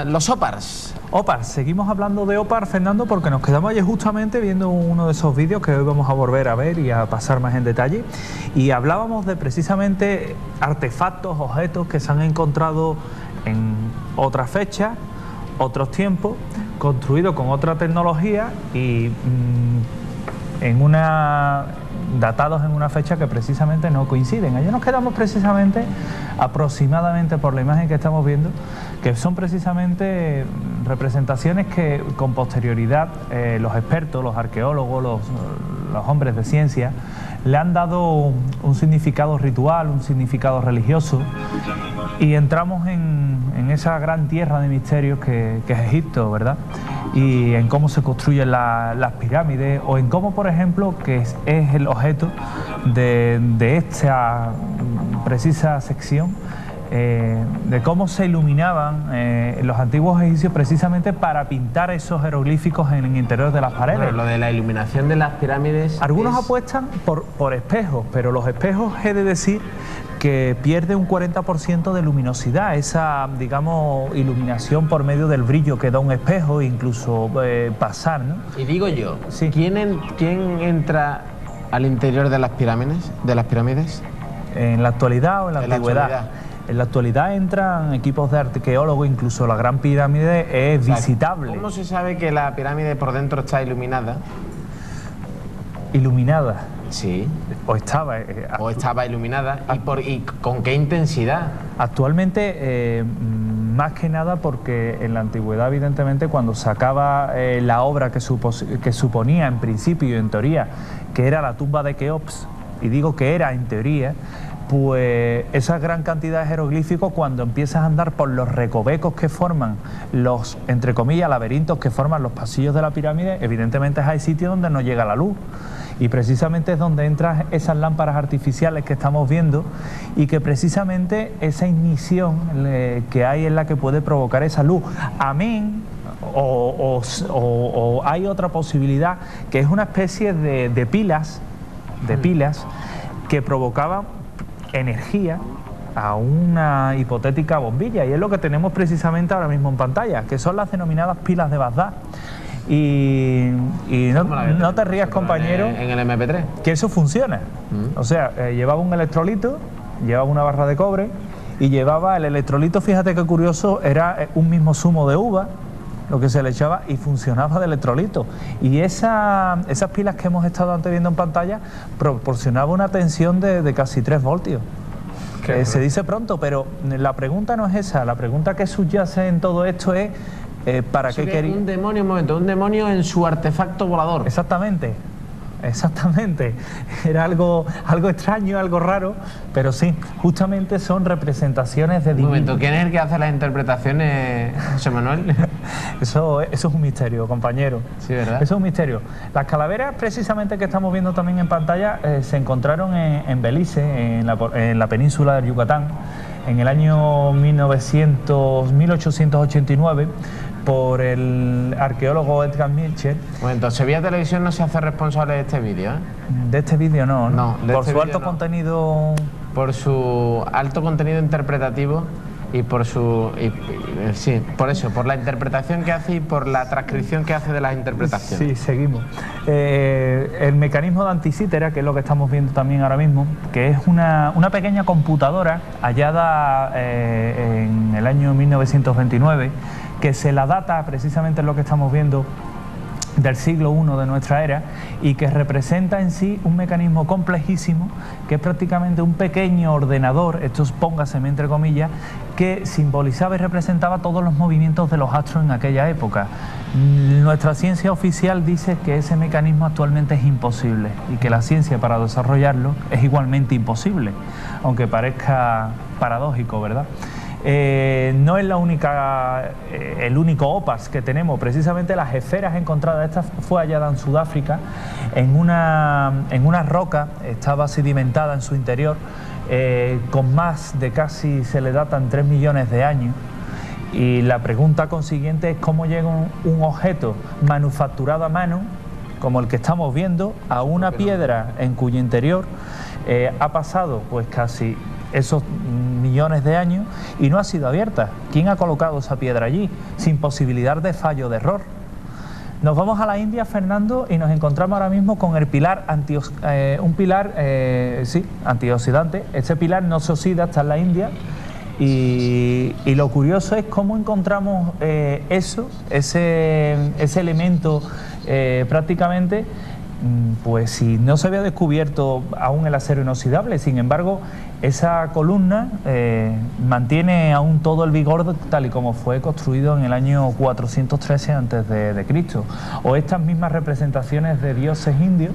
los OPARs. OPAR, seguimos hablando de OPAR, Fernando, porque nos quedamos ayer justamente viendo uno de esos vídeos que hoy vamos a volver a ver y a pasar más en detalle, y hablábamos de precisamente artefactos, objetos que se han encontrado en otras fechas, otros tiempos, construidos con otra tecnología y datados en una fecha que precisamente no coinciden. Ayer nos quedamos precisamente, aproximadamente por la imagen que estamos viendo, que son precisamente representaciones que con posterioridad los expertos, los arqueólogos, los hombres de ciencia, le han dado un significado ritual, un significado religioso, y entramos en esa gran tierra de misterios que es Egipto, ¿verdad? Y en cómo se construyen las pirámides, o en cómo, por ejemplo, que es el objeto de esta precisa sección, de cómo se iluminaban los antiguos egipcios precisamente para pintar esos jeroglíficos en el interior de las paredes. Bueno, lo de la iluminación de las pirámides... Algunos apuestan por espejos, pero los espejos, he de decir, que pierde un 40% de luminosidad, esa, digamos, iluminación por medio del brillo que da un espejo, incluso pasar, ¿no? Y digo yo, sí. ¿quién entra al interior de las pirámides? ¿En la actualidad o en la antigüedad? En la actualidad entran equipos de arqueólogos, incluso la Gran Pirámide es visitable. ¿Cómo se sabe que la pirámide por dentro está iluminada? ¿Iluminada? Sí. O estaba iluminada. ¿Y con qué intensidad? Actualmente, más que nada porque en la antigüedad, evidentemente, cuando se acaba la obra que suponía en principio y en teoría que era la tumba de Keops, y digo que era en teoría, pues esa gran cantidad de jeroglíficos, cuando empiezas a andar por los recovecos que forman los, entre comillas, laberintos que forman los pasillos de la pirámide, evidentemente hay sitios donde no llega la luz. Y precisamente es donde entran esas lámparas artificiales que estamos viendo, y que precisamente esa ignición que hay es la que puede provocar esa luz. Amén, o hay otra posibilidad, que es una especie de pilas que provocaban energía a una hipotética bombilla, y es lo que tenemos precisamente ahora mismo en pantalla, que son las denominadas pilas de Bagdad. Y no te rías, compañero, en el MP3, que eso funciona. O sea, llevaba un electrolito, llevaba una barra de cobre y llevaba el electrolito, fíjate qué curioso, era un mismo zumo de uva lo que se le echaba, y funcionaba de electrolito. Y esas pilas que hemos estado antes viendo en pantalla proporcionaba una tensión de casi 3 voltios. Se dice pronto, pero la pregunta no es esa. La pregunta que subyace en todo esto es ¿para qué quería? Un demonio en su artefacto volador. Exactamente. Era algo extraño, algo raro, pero sí, justamente son representaciones de divinidades. Un momento, ¿quién es el que hace las interpretaciones, José Manuel? Eso es un misterio, compañero. Sí, ¿verdad? Eso es un misterio. Las calaveras, precisamente, que estamos viendo también en pantalla, se encontraron en Belice, en la península del Yucatán, en el año 1889, por el arqueólogo Edgar Mitchell. Bueno, Sevilla Televisión no se hace responsable de este vídeo, ¿eh? De este vídeo no. Por su alto contenido... Por su alto contenido interpretativo y por su... sí, por eso, por la interpretación que hace y por la transcripción que hace de las interpretaciones. Sí, seguimos. El mecanismo de anticítera, que es lo que estamos viendo también ahora mismo, que es una pequeña computadora hallada en el año 1929, que se la data precisamente lo que estamos viendo del siglo I de nuestra era, y que representa en sí un mecanismo complejísimo, que es prácticamente un pequeño ordenador, esto es, póngaseme entre comillas, que simbolizaba y representaba todos los movimientos de los astros en aquella época. Nuestra ciencia oficial dice que ese mecanismo actualmente es imposible, y que la ciencia para desarrollarlo es igualmente imposible, aunque parezca paradójico, ¿verdad? No es el único OPAS que tenemos. Precisamente las esferas encontradas, esta fue hallada en Sudáfrica, en una roca, estaba sedimentada en su interior, con más de casi, se le datan 3 millones de años. Y la pregunta consiguiente es cómo llega un objeto manufacturado a mano, como el que estamos viendo, a una piedra en cuyo interior ha pasado pues casi esos millones de años y no ha sido abierta. ¿Quién ha colocado esa piedra allí? Sin posibilidad de fallo, de error. Nos vamos a la India, Fernando, y nos encontramos ahora mismo con el pilar antioxidante. Este pilar no se oxida, está en la India. Y lo curioso es cómo encontramos ese elemento prácticamente, pues si no se había descubierto aún el acero inoxidable. Sin embargo, esa columna mantiene aún todo el vigor tal y como fue construido en el año 413 a.C. O estas mismas representaciones de dioses indios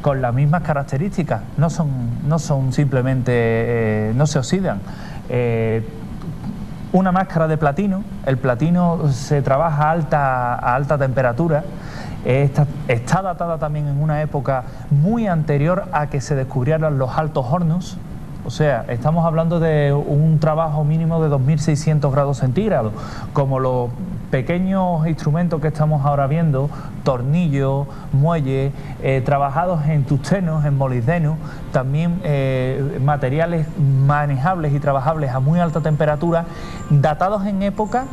con las mismas características, no son simplemente, no se oxidan. Una máscara de platino, el platino se trabaja a alta temperatura, está datada también en una época muy anterior a que se descubrieran los altos hornos. O sea, estamos hablando de un trabajo mínimo de 2600 grados centígrados, como los pequeños instrumentos que estamos ahora viendo, tornillos, muelles, trabajados en tungsteno, en molibdeno, también materiales manejables y trabajables a muy alta temperatura, datados en época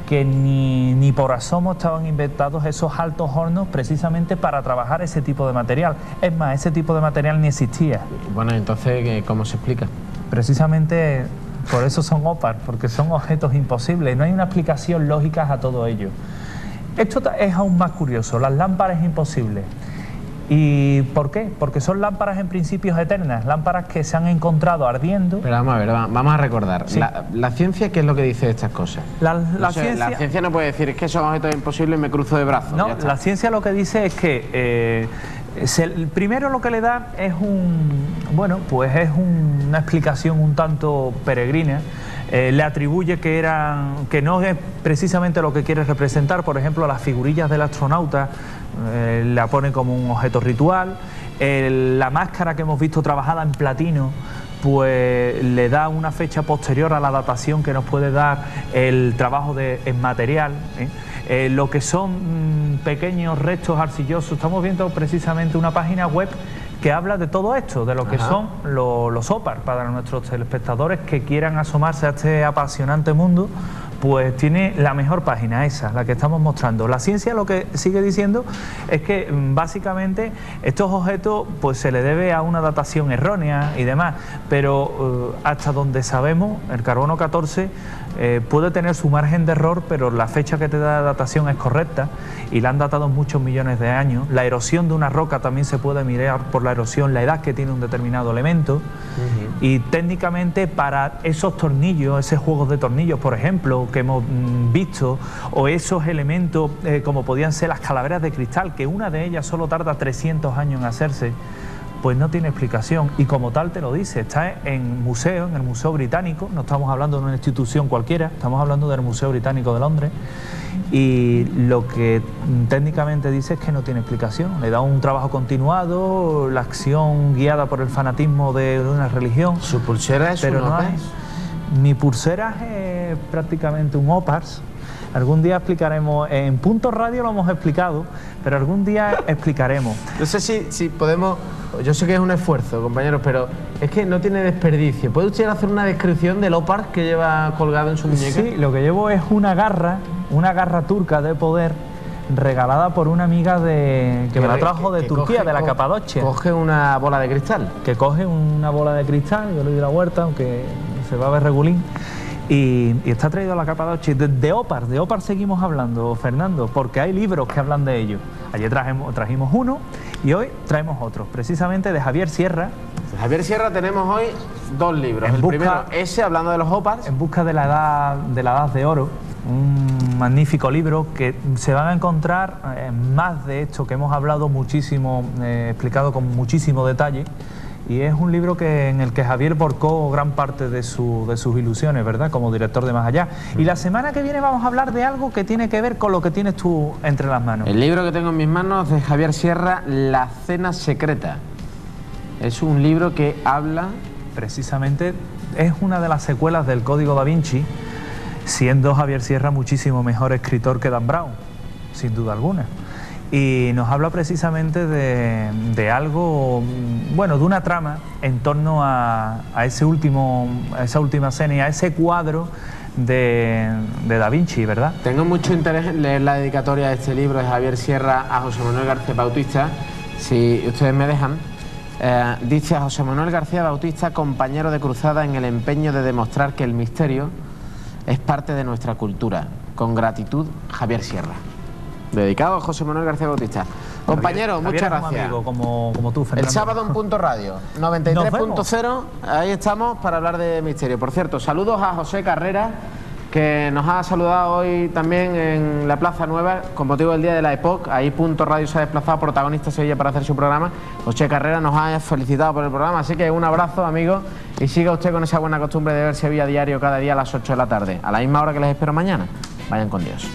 que ni por asomo estaban inventados esos altos hornos precisamente para trabajar ese tipo de material. Es más, ese tipo de material ni existía. Bueno, entonces, ¿cómo se explica? Precisamente por eso son OPAR, porque son objetos imposibles. No hay una explicación lógica a todo ello. Esto es aún más curioso, las lámparas imposibles. ¿Y por qué? Porque son lámparas en principio eternas, lámparas que se han encontrado ardiendo. Pero vamos a ver, vamos a recordar. Sí. ¿La ciencia qué es lo que dice de estas cosas? La ciencia no puede decir, es que son objetos imposibles y me cruzo de brazos. No, la ciencia lo que dice es que primero lo que le da es una explicación un tanto peregrina. Le atribuye que no es precisamente lo que quiere representar. Por ejemplo, las figurillas del astronauta la pone como un objeto ritual. La máscara que hemos visto trabajada en platino, pues le da una fecha posterior a la datación que nos puede dar el trabajo en material. Lo que son pequeños restos arcillosos. Estamos viendo precisamente una página web que habla de todo esto, de lo que son los OPAR. Para nuestros telespectadores que quieran asomarse a este apasionante mundo, pues tiene la mejor página, esa, la que estamos mostrando. La ciencia lo que sigue diciendo es que básicamente estos objetos pues se le debe a una datación errónea y demás, pero hasta donde sabemos el carbono 14 puede tener su margen de error, pero la fecha que te da la datación es correcta y la han datado muchos millones de años. La erosión de una roca también se puede mirar por la erosión, la edad que tiene un determinado elemento. Y técnicamente para esos tornillos, esos juegos de tornillos, por ejemplo, que hemos visto, o esos elementos como podían ser las calaveras de cristal, que una de ellas solo tarda 300 años en hacerse, pues no tiene explicación, y como tal te lo dice, está en el Museo Británico, no estamos hablando de una institución cualquiera, estamos hablando del Museo Británico de Londres, y lo que técnicamente dice es que no tiene explicación, le da un trabajo continuado, la acción guiada por el fanatismo de una religión. ¿Su pulsera es un OPARS? Mi pulsera es prácticamente un OPARS. Algún día explicaremos, en Punto Radio lo hemos explicado, pero algún día explicaremos. No sé si podemos, yo sé que es un esfuerzo, compañeros, pero es que no tiene desperdicio. ¿Puede usted hacer una descripción del OPARS que lleva colgado en su muñeca? Sí, lo que llevo es una garra turca de poder, regalada por una amiga que me la trajo de Turquía, de la Capadocia. ¿Coge una bola de cristal? Que coge una bola de cristal, yo le di la vuelta, aunque se va a ver regulín. Y está traído a la Capadocia. De OPAR seguimos hablando, Fernando, porque hay libros que hablan de ello. Ayer trajimos uno y hoy traemos otro, precisamente de Javier Sierra. De Javier Sierra tenemos hoy dos libros. El primero, ese, hablando de los OPARS. En busca de la edad de oro, un magnífico libro que se van a encontrar más de esto que hemos hablado muchísimo, explicado con muchísimo detalle. Y es un libro en el que Javier volcó gran parte de sus ilusiones, ¿verdad?, como director de Más Allá. Y la semana que viene vamos a hablar de algo que tiene que ver con lo que tienes tú entre las manos. El libro que tengo en mis manos de Javier Sierra, La Cena Secreta. Es un libro que habla... Precisamente es una de las secuelas del Código Da Vinci, siendo Javier Sierra muchísimo mejor escritor que Dan Brown, sin duda alguna. y nos habla precisamente de algo, bueno, de una trama en torno a esa última cena y a ese cuadro de Da Vinci, ¿verdad? Tengo mucho interés en leer la dedicatoria de este libro de Javier Sierra a José Manuel García Bautista, si ustedes me dejan. Dice: a José Manuel García Bautista, compañero de cruzada en el empeño de demostrar que el misterio es parte de nuestra cultura. Con gratitud, Javier Sierra. Dedicado a José Manuel García Bautista. Compañero, muchas gracias. Amigo, como tú, Fernando. El sábado en Punto Radio, 93.0, ahí estamos para hablar de misterio. Por cierto, saludos a José Carrera, que nos ha saludado hoy también en la Plaza Nueva con motivo del Día de la EPOC. Ahí Punto Radio se ha desplazado, protagonista Sevilla, para hacer su programa. José Carrera nos ha felicitado por el programa, así que un abrazo, amigo, y siga usted con esa buena costumbre de ver Sevilla diario cada día a las 8 de la tarde, a la misma hora que les espero mañana. Vayan con Dios.